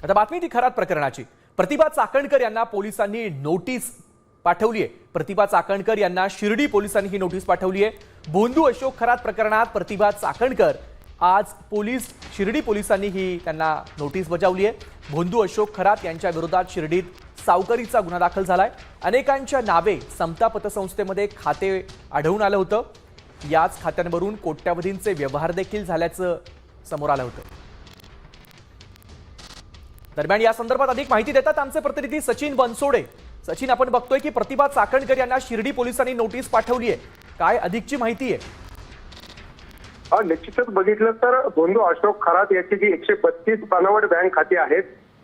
आता बातमी ती खरात प्रकरणाची। प्रतिभा चाकणकर यांना पोलिसांनी नोटीस पाठवली आहे। प्रतिभा चाकणकर यांना शिर्डी पोलिसांनी ही नोटीस पाठवली आहे। भोंदू अशोक खरात प्रकरणात प्रतिभा चाकणकर आज शिर्डी पोलिसांनी ही त्यांना नोटीस बजावली आहे। भोंदू अशोक खरात यांच्या विरोधात शिर्डीत सावकारीचा गुन्हा दाखल झालाय। अनेकांच्या नावे समता पतसंस्थेमध्ये खाते आढळून आलं होतं। याच खात्यांवरून कोट्यावधींचे व्यवहार देखील झाल्याचं समोर आलं होतं। दरम्यान या संदर्भात अधिक माहिती देतात आमचे प्रतिनिधी सचिन बनसोडे। सचिन, आपण बघतोय की प्रतिभा चाकणकर यांना शिर्डी पोलिसांनी नोटीस पाठवली आहे, काय अधिकची माहिती आहे? निश्चितच बघितलं तर भोंदू अशोक खरात याची जी 132 बनावट बँक खाती आहेत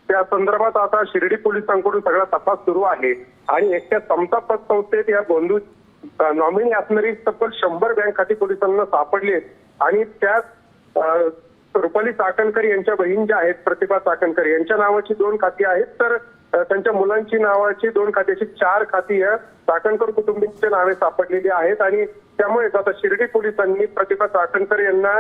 त्या संदर्भात आता शिर्डी पोलिसांकडून सगळा तपास सुरू आहे। आणि एकट्या समता पतसंस्थेत या भोंदू नॉमिनी असणारी तब्बल 100 बँक खाती पोलिसांना सापडली आहेत। आणि त्यात रुपाली चाकणकर यांच्या बहीण ज्या आहेत प्रतिभा चाकणकर यांच्या नावाची 2 खाती आहेत, तर त्यांच्या मुलांची नावाची 2 खात्याची 4 खाती या चाकणकर कुटुंबीयांच्या नावे सापडलेली आहेत। आणि त्यामुळे आता शिर्डी पोलिसांनी प्रतिभा चाकणकर यांना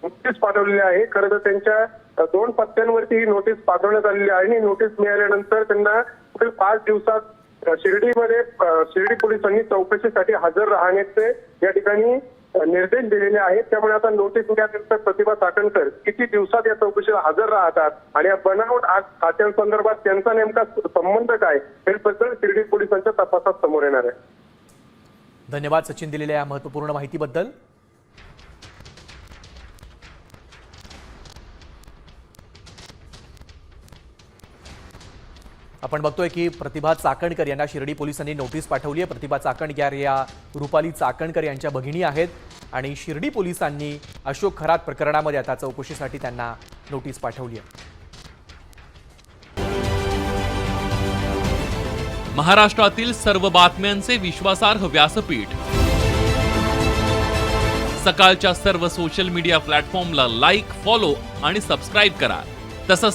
नोटीस पाठवलेली आहे। खरं तर त्यांच्या 2 पत्त्यांवरती ही नोटीस पाठवण्यात आलेली आहे आणि नोटीस मिळाल्यानंतर त्यांना पुढील 5 दिवसात शिर्डी पोलिसांनी चौकशीसाठी हजर राहण्याचे या ठिकाणी निर्देश दिलेले आहेत। त्यामुळे आता नोटीस मिळाल्यानंतर प्रतिभा चाकणकर किती दिवसात या चौकशीला हजर राहतात आणि या बनावट खात्यांसंदर्भात त्यांचा नेमका संबंध काय याबद्दल शिर्डी पोलिसांच्या तपासात समोर येणार आहे। धन्यवाद सचिन दिलेल्या या महत्त्वपूर्ण माहितीबद्दल। आपण बघतोय की प्रतिभा चाकणकर यांना शिर्डी पोलिसांनी नोटीस पाठवली आहे। प्रतिभा चाकणकर या रुपाली चाकणकर यांच्या भगिनी आहेत आणि शिर्डी पोलिसांनी अशोक खरात प्रकरणामध्ये आता चौकशीसाठी त्यांना नोटीस पाठवली आहे। महाराष्ट्रातील सर्व बातम्यांचे विश्वासार्ह व्यासपीठ सकाळच्या सर्व सोशल मीडिया प्लॅटफॉर्मला लाईक, फॉलो आणि सबस्क्राईब करा। तसंच